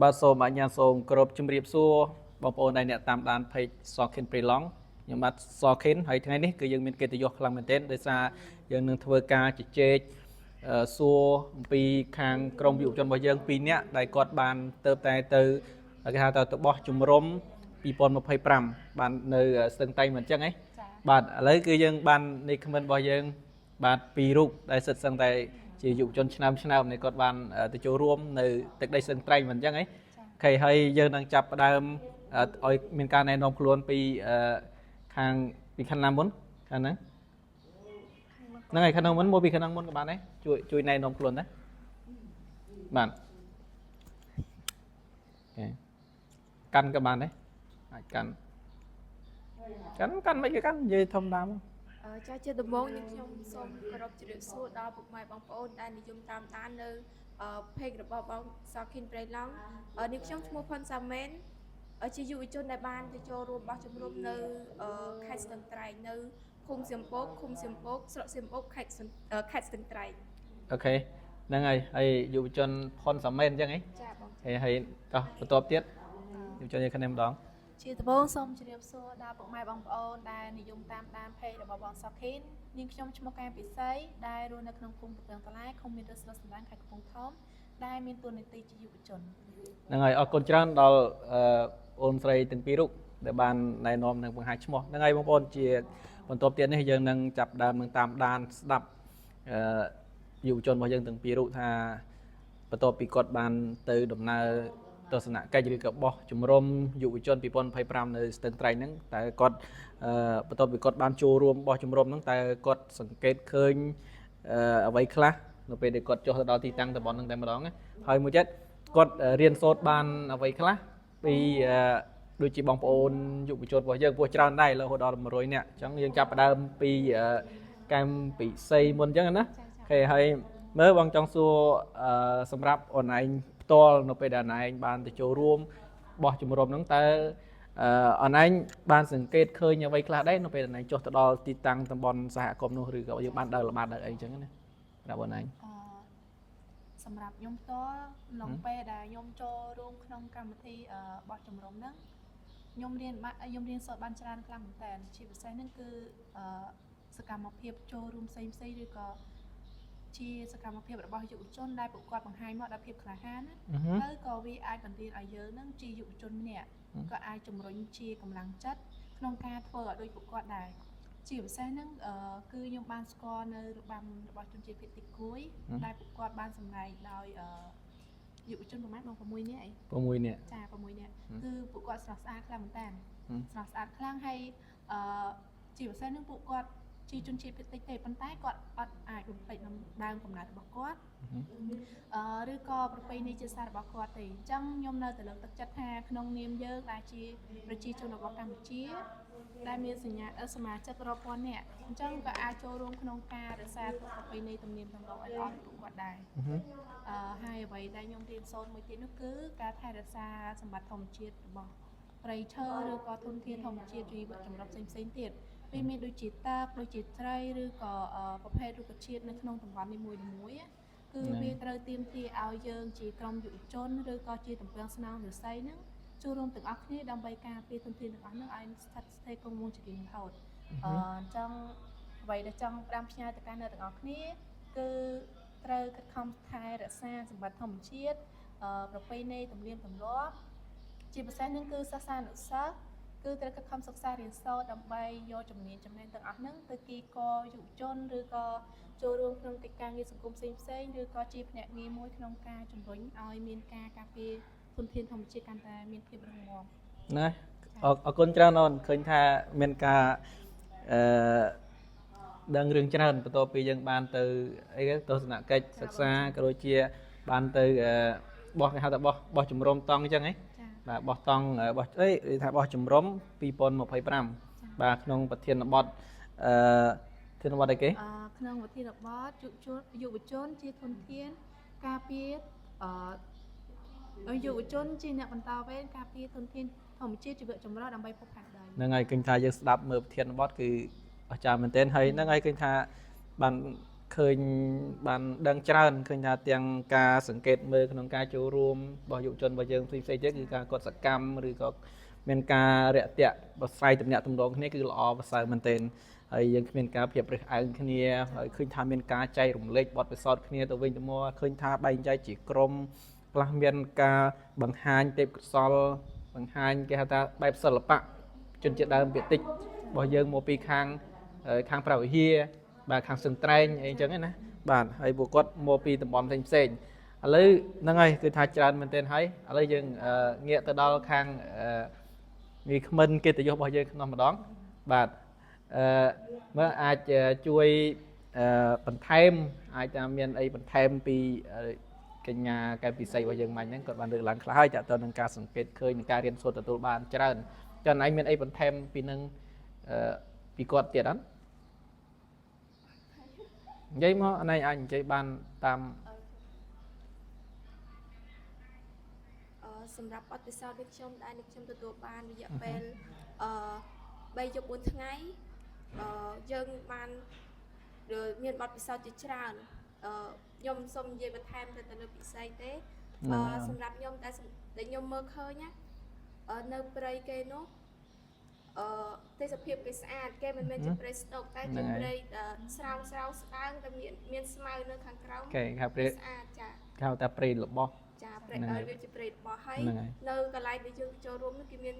បាទសូមអញ្ញាតសូមគោរពជំរាបសួរបងប្អូនដែលអ្នកតាមដាន page សខិនព្រៃឡង់ខ្ញុំបាទសខិនហើយថ្ងៃនេះគឺយើងមានកិត្តិយសខ្លាំងមែនទែនដោយសារយើងនឹងធ្វើការជជែកសួរអំពីខាងក្រមយុវជនរបស់យើង2នាក់ដែលគាត់បានទៅតែទៅគេហៅថាទៅបោះជំរំ2025បាននៅស្ទឹងត្រែងមិនអញ្ចឹងហ៎បាទឥឡូវគឺយើងបាននៃខមមិនរបស់យើងបាទ2រូបដែលសិតសឹងតែជាយុវជនឆ្នាំនេះគាត់បានទៅចូលរួមនៅទឹកដីស្ទឹងត្រែងមិនអញ្ចឹងហ៎អូខេហើយយើងនឹងចាប់ផ្ដើមឲ្យមានការណែនាំខ្លួនពីខាងណាមុនខាងហ្នឹងហើយខាងហ្នឹងមុនមកពីខាងហ្នឹងមុនក៏បានដែរជួយណែនាំខ្លួនដែរបាទអូខេកាន់ក៏បានដែរអាចកាន់មិនគេកាន់និយាយធម្មតាមកចាជាដំបូងនេះខ្ញុំសូមគោរពជម្រាបសួរដល់ពុកម៉ែបងប្អូនដែលនិយមតាមដាននៅpage របស់បងសខិនព្រៃឡង់នេះខ្ញុំឈ្មោះផុនសាមែនជាយុវជនដែលបានទៅចូលរួមបោះជំរំនៅខេត្តស្ទឹងត្រែងនៅឃុំសៀមពកស្រុកសៀមពកខេត្តស្ទឹងត្រែងអូខេហ្នឹងហើយយុវជនផុនសាមែនអញ្ចឹងហ៎ចាបងហើយតោះបន្ទាប់ទៀតយុវជនយើងគ្នាម្ដងជាដំបូងសូមជម្រាបសួរដល់ពុកម៉ែបងប្អូនដែលនិយមតាមដាន page របស់បងសខិននាងខ្ញុំឈ្មោះកែមពិសីដែលរស់នៅក្នុងភូមិកំពង់តឡាយឃុំមានរស្មីសម្ដានខេត្តកំពង់ធំដែលមានតួនាទីជាយុវជនហ្នឹងហើយអរគុណច្រើនដល់អូនស្រីទាំងពីររូបដែលបានណែនាំនិងបង្ហាញឈ្មោះហ្នឹងហើយបងប្អូនជាបន្ទាប់ទៀតនេះយើងនឹងចាប់ដើមនឹងតាមដានស្ដាប់យុវជនរបស់យើងទាំងពីររូបថាបន្ទាប់ពីគាត់បានទៅដំណើរទស្សនកិច្ចឬក៏បោះជំរំយុវជន2025នៅស្ទឹងត្រែងហ្នឹងតែគាត់បន្ទាប់ពីគាត់បានចូលរួមបោះជំរំហ្នឹងតែគាត់សង្កេតឃើញអ្វីខ្លះនៅពេលដែលគាត់ចុះទៅដល់ទីតាំងតំបន់ហ្នឹងតែម្ដងហើយមួយទៀតគាត់រៀនសូត្របានអ្វីខ្លះពីដូចជាបងប្អូនយុវជនរបស់យើងពោះច្រើនដែររហូតដល់100នាក់អញ្ចឹងយើងចាប់ផ្ដើមពីកម្មពិសីមុនអញ្ចឹងណាអូខេហើយមើលបងចង់សួរសម្រាប់អូនឯងផ្ទាល់នៅពេលដែលអូនឯងបានទៅចូលរួមបោះជំរំហ្នឹងតើអូនឯងបានសង្កេតឃើញអ្វីខ្លះដែរនៅពេលដែលអូនឯងចុះទៅដល់ទីតាំងតំបន់សហគមន៍នោះឬក៏យើងបានដើរល្បាតដើរអីអញ្ចឹងណាប្រាប់អូនឯងសម្រាប់ខ្ញុំផ្ទាល់ក្នុងពេលដែលខ្ញុំចូលរួមក្នុងកម្មវិធីបោះជំរំហ្នឹងខ្ញុំរៀនសូត្របានច្រើនខ្លាំងមែនតើជាពិសេសហ្នឹងគឺសកម្មភាពចូលរួមផ្សេងឬក៏ជាសកម្មភាពរបស់យុវជនដែលពួកគាត់បង្ហាញមកដល់ភាពក្លាហានណាហើយក៏វាអាចបណ្ដាលឲ្យយើងហ្នឹងជាយុវជនម្នាក់ក៏អាចជំរុញជាកម្លាំងចិត្តក្នុងការធ្វើឲ្យដូចពួកគាត់ដែរជាពិសេសហ្នឹងគឺខ្ញុំបានស្គាល់នៅរបាំរបស់ជនជាតិភាគតិចគួយដែលពួកគាត់បានសម្ដែងដោយយុវជនប្រហែលបង6នាក់6នាក់ចា6នាក់គឺពួកគាត់ស្រស់ស្អាតខ្លាំងមែនតើស្រស់ស្អាតខ្លាំងហើយជាពិសេសហ្នឹងពួកគាត់ជាជនជាតិភាគតិចទេប៉ុន្តែគាត់អត់អាចបំពេញដើមកំណើតរបស់គាត់ឬក៏ប្រពៃណីជាសាររបស់គាត់ទេអញ្ចឹងខ្ញុំនៅតែលើកទឹកចិត្តថាក្នុងនាមយើងដែលជាប្រជាជនរបស់កម្ពុជាដែលមានសមាជិករាប់ពាន់នាក់អញ្ចឹងក៏អាចចូលរួមក្នុងការរក្សាទុកប្រពៃណីទំនៀមទម្លាប់ឲ្យល្អពួកគាត់ដែរហើយអ្វីដែលខ្ញុំរៀនសូត្រមួយទៀតនោះគឺការថែរក្សាសម្បត្តិធម្មជាតិរបស់ព្រៃឈើឬក៏ធនធានធម្មជាតិជីវៈចម្រុះផ្សេងទៀតវាមានដូចជាទឹកដូចជាត្រីឬក៏ប្រភេទរុក្ខជាតិនៅក្នុងតំបន់នីមួយគឺវាត្រូវទាមទារឲ្យយើងជាក្រុមយុវជនឬក៏ជាតំពាំងស្នងឫស្សីហ្នឹងចូលរួមទាំងអស់គ្នាដើម្បីការពារធនធានទាំងអស់ហ្នឹងឲ្យស្ថិតស្ថេរគង់វង្សជារៀងរហូតអញ្ចឹងអ្វីដែលចង់ផ្ដាំផ្ញើទៅកាន់អ្នកទាំងអស់គ្នាគឺត្រូវខិតខំថែរក្សាសម្បត្តិធម្មជាតិប្រពៃណីទំនៀមទម្លាប់ជាពិសេសហ្នឹងគឺសិស្សានុសិស្សគឺត្រូវខិតខំសិក្សារៀនសូត្រដើម្បីយកចំណេញទាំងអស់ហ្នឹងទៅគីកយុវជនឬក៏ចូលរួមក្នុងកិច្ចការងារសង្គមផ្សេងឬក៏ជាភ្នាក់ងារមួយក្នុងការជំរុញឲ្យមានការការពារធនធានធម្មជាតិកាន់តែមានភាពរឹងមាំណាអរគុណច្រើនអូនឃើញថាមានការដឹងរឿងច្រើនបន្ទាប់ពីយើងបានទៅអីទស្សនកិច្ចសិក្សាក៏ដូចជាបានទៅបោះគេហៅថាបោះជំរំតង់អញ្ចឹងហ៎បាទបោះតង់បោះអីថាបោះជំរំ2025បាទក្នុងប្រធានបទធានបទអីគេក្នុងប្រធានបទយុវជនជាធនធានការពារយុវជនជាអ្នកបន្តវេនការពារធនធានធម្មជាតិជីវៈចម្រុះដើម្បីភពផានដីហ្នឹងហើយឃើញថាយើងស្ដាប់មើលប្រធានបទគឺអស្ចារ្យមែនទែនហើយហ្នឹងហើយឃើញថាបាន ឃើញបានដឹងច្រើនឃើញថាទាំងការសង្កេតមើលក្នុងការចូលរួមរបស់យុវជនរបស់យើងផ្សេងៗទៀតគឺការគាត់សកម្មឬក៏មានការរាក់ទាក់បស្រ័យទំនាក់ទំនងគ្នាគឺល្អប្រសើរមែនទែនហើយយើងគ្មានការភាពរើសអើងគ្នាហើយឃើញថាមានការចែករំលែកបទពិសោធន៍គ្នាទៅវិញទៅមកឃើញថាបែងចែកជាក្រុមខ្លះមានការបង្ហាញទេពកោសល្យបង្ហាញគេហៅថាបែបសិល្បៈជនជាតិដើមភាគតិចរបស់យើងមកពីខាងប្រវិហារបាទខាងសឹងត្រែងអីចឹងណាបាទហើយពួកគាត់មកពីតំបន់ផ្សេងឥឡូវហ្នឹងហើយគឺថាច្រើនមែនទែនហើយឥឡូវយើងងាកទៅដល់ខាងមីក្មិនកិត្តិយសរបស់យើងក្នុងម្ដងបាទមើលអាចជួយបន្ថែមអាចថាមានអីបន្ថែមពីកញ្ញាកែពិសីរបស់យើងមិញហ្នឹងគាត់បានលើកឡើងខ្លះហើយតើតើនឹងការសង្កេតឃើញនឹងការរៀនសូត្រទទួលបានច្រើនចុះឯងមានអីបន្ថែមពីនឹងពីគាត់ទៀតអត់និយាយមកអណៃអាចនិយាយបានតាមសម្រាប់បទពិសោធន៍នេះខ្ញុំដែលនេះខ្ញុំទទួលបានរយៈពេល3 យប់ 4 ថ្ងៃយើងបានមានបទពិសោធន៍ជាច្រើនខ្ញុំសូមនិយាយបន្ថែមទៅលើពិសេសទេសម្រាប់ខ្ញុំតែខ្ញុំមើលឃើញណានៅព្រៃគេនោះទេសភាពគេស្អាតគេមិនមែនជាព្រៃស្តុកតែជាព្រៃស្រោងស្ដើងតែមានស្មៅនៅខាងក្រោមគេហៅព្រៃស្អាតចាគេហៅថាព្រៃរបស់ចាព្រៃវាជាព្រៃរបស់ហើយនៅកន្លែងដែលយើងចូលរួមនោះគេមាន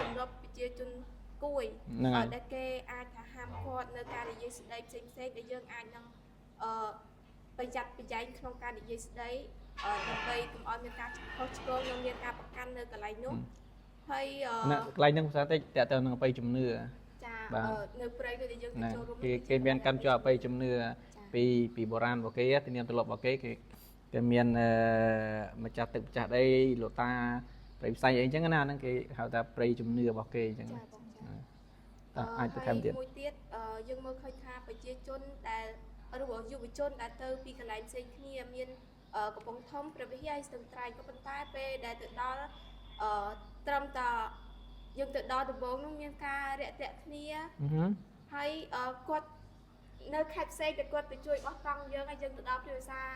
ទម្លាប់ប្រជាជនគួយដែលគេអាចថាហាមឃាត់នៅការនិយាយស្ដីផ្សេងៗដែលយើងអាចនឹងប្រយ័ត្នប្រយែងក្នុងការនិយាយស្ដីដើម្បីកុំឲ្យមានការខុសឆ្គងនិងមានការប្រកាន់នៅកន្លែងនោះហើយកន្លែងហ្នឹងភាសាតិចតើទៅនឹងអបិយជំនឿចានៅព្រៃគឺដែលយើងចូលរួមគេមានកាន់ជាប់អបិយជំនឿពីបុរាណរបស់គេទីនាមទម្លាប់របស់គេមានម្ចាស់ទឹកម្ចាស់ដីលោកតាព្រៃផ្សៃអីចឹងណាហ្នឹងគេហៅថាព្រៃជំនឿរបស់គេអញ្ចឹងអាចបន្ថែមទៀតមួយទៀតយើងមើលឃើញថាប្រជាជនដែលរបស់យុវជនដែលទៅពីកន្លែងផ្សេងគ្នាមានកំពង់ធំព្រះវិហារហើយស្ទឹងត្រែងក៏ប៉ុន្តែពេលដែលទៅដល់ត្រឹមតែយើងទៅដល់ដំបងនោះមានការរាក់ទាក់គ្នាហើយគាត់នៅខេត្តផ្សេងតែគាត់ទៅជួយបោះតង់យើងហើយយើងទៅដល់ព្រះវិហារ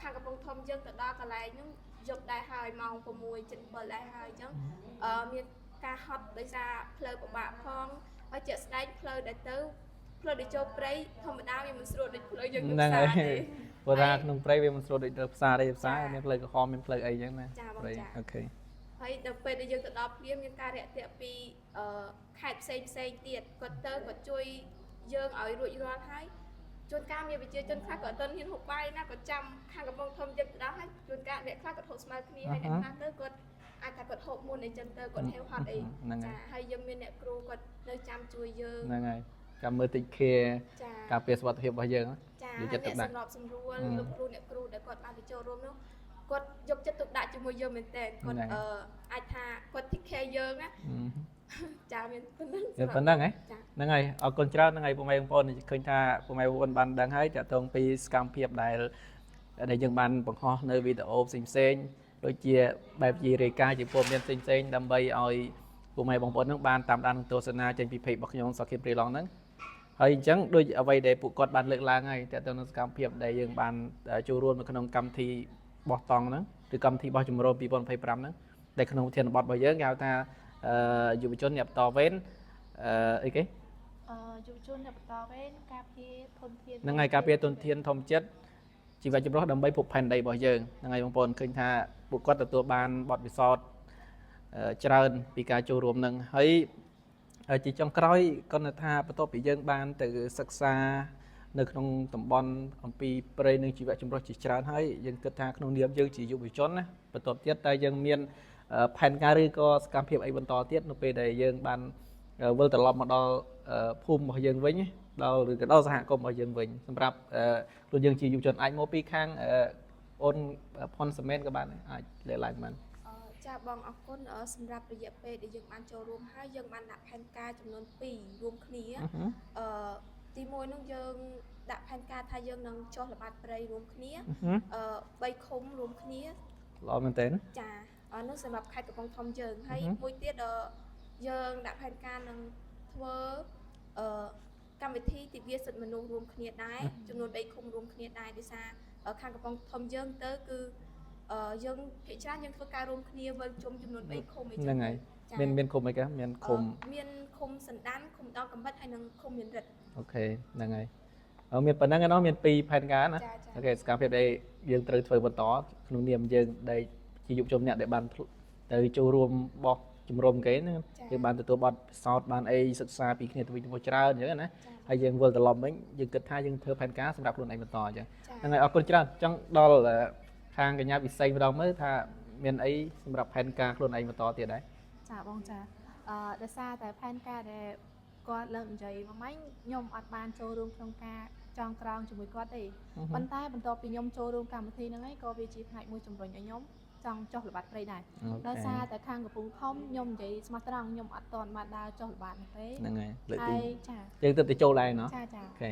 ខាងកំពង់ធំយើងទៅដល់កន្លែងនោះយប់ដែរហើយម៉ោង 6:07 ដែរហើយអញ្ចឹងមានការហត់ដោយសារផ្លូវពិបាកផងហើយជាក់ស្ដែងផ្លូវដែលចូលព្រៃធម្មតាវាមិនស្រួលដូចផ្លូវយើងទៅផ្សារទេព្រោះថាក្នុងព្រៃវាមិនស្រួលដូចទៅផ្សារទេផ្សារមានផ្លូវក្រហមមានផ្លូវអីចឹងណាព្រៃអូខេហើយដល់ពេលដែលយើងទៅដល់ព្រាមមានការរាក់ទាក់ពីខេត្តផ្សេងទៀតគាត់ជួយយើងឲ្យរួចរាល់ហើយជួនកាលមានប្រជាជនខ្លះក៏អត់ទាន់ហ៊ានហូបបាយណាក៏ចាំខាងកំពង់ធំយើងទៅដល់ហើយជួនកាលអ្នកខ្លះក៏ហូបស្មើគ្នាហើយអ្នកខ្លះទៅគាត់អាចថាគាត់ហូបមុនអីចឹងទៅគាត់ហេវហត់អីចាហើយយើងមានអ្នកគ្រូគាត់នៅចាំជួយយើងហ្នឹងហើយចាំមើលតិចខៀការពារសុខភាពរបស់យើងនិយាយចិត្តទុកដាក់សម្របសម្រួលលោកគ្រូអ្នកគ្រូដែលគាត់បានទៅចូលរួមនោះគាត់យកចិត្តទុកដាក់ជាមួយយើងមែនតើគាត់អាចថាគាត់ take care យើងណាចាមានប៉ុណ្្នឹងហ្នឹងហើយអរគុណច្រើនហ្នឹងហើយពុកម៉ែបងប្អូនឃើញថាពុកម៉ែបងប្អូនបានដឹងហើយតាក់ទងពីសកម្មភាពដែលយើងបានបង្ហោះនៅវីដេអូផ្សេងដូចជាបែបជារាយការណ៍ជាព័ត៌មានផ្សេងដើម្បីឲ្យពុកម៉ែបងប្អូនហ្នឹងបានតាមដានទស្សនាចេញពីเพจរបស់ខ្ញុំសុខភាពព្រៃឡង់ហ្នឹងហើយអញ្ចឹងដូចអ្វីដែលពួកគាត់បានលើកឡើងហើយតាក់ទងនឹងសកម្មភាពដែលយើងបានចូលរួមនៅក្នុងកម្មវិធីបោះតង់ហ្នឹងឬកម្មវិធីបោះជំរំ 2025 ហ្នឹងដែលក្នុងវិធានបទរបស់យើងគេហៅថាយុវជនអ្នកបន្តវេនអីគេយុវជនអ្នកបន្តវេនការពារធនធានហ្នឹងហើយការពារធនធានធម្មជាតិជីវៈចម្រុះដើម្បីភពផែនដីរបស់យើងហ្នឹងហើយបងប្អូនឃើញថាពួកគាត់ទទួលបានបទពិសោធន៍ច្រើនពីការចូលរួមហ្នឹងហើយជាចុងក្រោយគាត់ថាបន្ទាប់ពីយើងបានទៅសិក្សានៅក្នុងតំបន់អំពីព្រៃនិងជីវៈចម្រុះជាច្រើនហើយយើងគិតថាក្នុងនាមយើងជាយុវជនណាបន្ទាប់ទៀតតែយើងមានផែនការឬក៏សកម្មភាពអីបន្តទៀតនៅពេលដែលយើងបានវិលត្រឡប់មកដល់ភូមិរបស់យើងវិញដល់ឬក៏ដល់សហគមន៍របស់យើងវិញសម្រាប់ខ្លួនយើងជាយុវជនអាចមកពីខាងអូនផុនសមែនក៏បានអាចលើកឡើងបានចាបងអរគុណសម្រាប់រយៈពេលដែលយើងបានចូលរួមហើយយើងបានដាក់ផែនការចំនួន2រួមគ្នាទី1នោះយើងដាក់ផែនការថាយើងនឹងចុះល្បាតព្រៃរួមគ្នា3ឃុំរួមគ្នាល្អមែនទែនចានោះសម្រាប់ខេត្តកំពង់ធំយើងហើយមួយទៀតយើងដាក់ផែនការនឹងធ្វើ កម្មវិធីទិវាសិទ្ធិមនុស្សរួមគ្នាដែរចំនួន3ឃុំរួមគ្នាដែរដោយសារខាងកំពង់ធំយើងទៅគឺយើងភាគច្រើនយើងធ្វើការរួមគ្នាវិលជុំចំនួន3ឃុំអីចឹងហ្នឹងហើយមានឃុំអីគេមានឃុំមានឃុំសណ្ដានឃុំដល់កំបិតហើយនិងឃុំមានរិទ្ធ អូខេហ្នឹងហើយមានប៉ុណ្ណឹងឯណោះមាន2ផែនការណាអូខេសកម្មភាពដែលយើងត្រូវធ្វើបន្តក្នុងនាមយើងដែលជាយុវជនអ្នកដែលបានទៅចូលរួមបោះជំរំគេហ្នឹងយើងបានទទួលបទពិសោធន៍បានអីសិក្សាពីគ្នាទៅវិញទៅមកច្រើនអញ្ចឹងណាហើយយើងវិលត្រឡប់វិញយើងគិតថាយើងធ្វើផែនការសម្រាប់ខ្លួនឯងបន្តអញ្ចឹងហ្នឹងហើយអរគុណច្រើនចង់ដល់ខាងកញ្ញាពិសេសម្ដងមើលថាមានអីសម្រាប់ផែនការខ្លួនឯងបន្តទៀតដែរ ចាបងចាដោយសារតែផែនការដែលគាត់លើកនិយាយមកមិញខ្ញុំអត់បានចូលរួមក្នុងការចងក្រងជាមួយគាត់ទេប៉ុន្តែបន្ទាប់ពីខ្ញុំចូលរួមកម្មវិធីហ្នឹងហើយក៏វាជាផ្នែកមួយជំរុញឲ្យខ្ញុំចង់ចុះល្បាតព្រៃដែរដោយសារតែខាងកំពង់ធំខ្ញុំនិយាយស្មោះត្រង់ខ្ញុំអត់ទាន់បានដើរចុះល្បាតនោះទេហ្នឹងហើយលើកទីហើយចា យើងទៅចូលដែរណោះ ចាចា អូខេ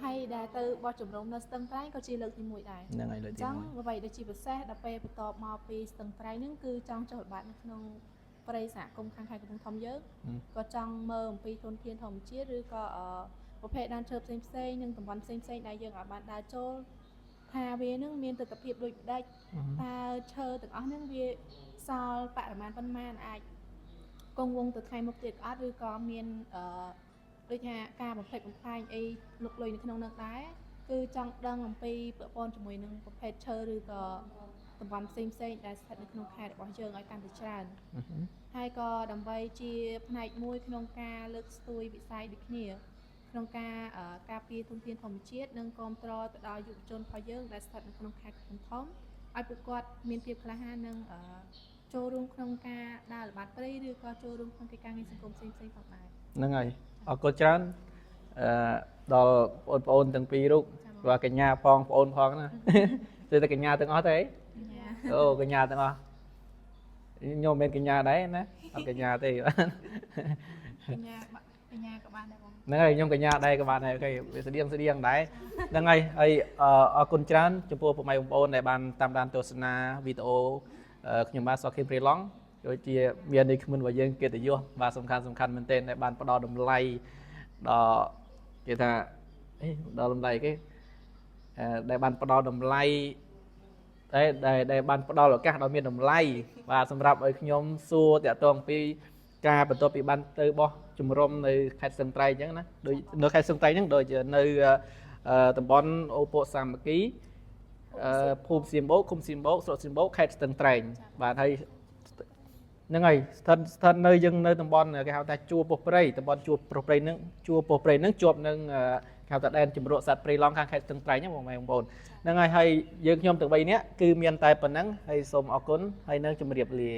ហើយដែលទៅបោះជំរំនៅស្ទឹងត្រែងក៏ជាលើកទី1ដែរ ហ្នឹងហើយលើកទី1 ចឹងអ្វីដែលជាពិសេសដល់ពេលបន្ទាប់មកពីស្ទឹងត្រែងហ្នឹងគឺចង់ចុះល្បាតនៅក្នុងព្រៃសហគមន៍ខាងខេត្តកំពង់ធំយើងក៏ចង់មើលអំពីធនធានធម្មជាតិឬក៏ប្រភេទដើមឈើផ្សេងៗនិងតំបន់ផ្សេងៗដែលយើងអាចបានដើរចូលថាវានឹងមានទស្សនវិជ្ជាដូចផ្ដាច់តើឈើទាំងអស់ហ្នឹងវាសល់បរិមាណប៉ុន្មានអាចគង់វង្សទៅថ្ងៃមុខទៀតអត់ឬក៏មានដូចថាការបំផ្លិចបំផ្លាញអីលុកលុយនៅក្នុងនោះដែរគឺចង់ដឹងអំពីពាក់ព័ន្ធជាមួយនឹងប្រភេទឈើឬក៏តំបន់ផ្សេងៗដែលស្ថិតនៅក្នុងខេត្តរបស់យើងឲ្យកាន់តែច្រើនហើយក៏ដើម្បីជាផ្នែកមួយក្នុងការលើកស្ទួយវិស័យដូចគ្នាក្នុងការការពារធនធានធម្មជាតិនិងគាំទ្រទៅដល់យុវជនរបស់យើងដែលស្ថិតនៅក្នុងខេត្តកំពង់ធំឲ្យពួកគាត់មានភាពក្លាហាននិងចូលរួមក្នុងការដើរល្បាតព្រៃឬក៏ចូលរួមក្នុងកិច្ចការងារសង្គមផ្សេងៗផងដែរ ហ្នឹងហើយអរគុណច្រើនដល់បងប្អូនទាំងពីររូបបាទកញ្ញាផងប្អូនផងណាគឺតែកញ្ញាទាំងអស់ទេអូកញ្ញាទាំងអស់ខ្ញុំមានកញ្ញាដែរណាអត់កញ្ញាទេកញ្ញាក៏បានដែរបង ហ្នឹងហើយខ្ញុំកញ្ញាដែរក៏បានដែរអូខេវាស្តៀងដែរហ្នឹងហើយហើយអរគុណច្រើនចំពោះពុកម៉ែបងប្អូនដែលបានតាមដានទស្សនាវីដេអូខ្ញុំបាទសុខេមព្រីឡង់ដូចជាមាននេះគ្មិនរបស់យើងកិត្តិយសបាទសំខាន់មែនទែនដែលបានផ្ដល់តម្លៃដល់គេថាដល់តម្លៃគេដែលបានផ្ដល់តម្លៃដែលបានផ្ដល់ឱកាសដល់មានតម្លៃបាទសម្រាប់ឲ្យខ្ញុំសួរតាក់ទងពីការបន្ទាប់ពីបានទៅបោះជំរំនៅខេត្តស្ទឹងត្រែងអញ្ចឹងណាដូចនៅខេត្តស្ទឹងត្រែងហ្នឹងដូចនៅតំបន់អូពកសាមគ្គីភូមិសៀមបូកឃុំសៀមបូកស្រុកសៀមបូកខេត្តស្ទឹងត្រែងបាទហើយហ្នឹងហើយស្ថិតនៅយើងនៅតំបន់គេហៅថាជួរពោះព្រៃតំបន់ជួរពោះព្រៃហ្នឹងជួរពោះព្រៃហ្នឹងជាប់នឹងគេហៅថាដែនជម្រកសត្វព្រៃឡង់ខាងខេត្តស្ទឹងត្រែងហ្នឹងបងប្អូនហ្នឹងហើយយើងខ្ញុំទាំង3នាក់គឺមានតែប៉ុណ្ណឹងហើយសូមអរគុណហើយនឹងជម្រាបលា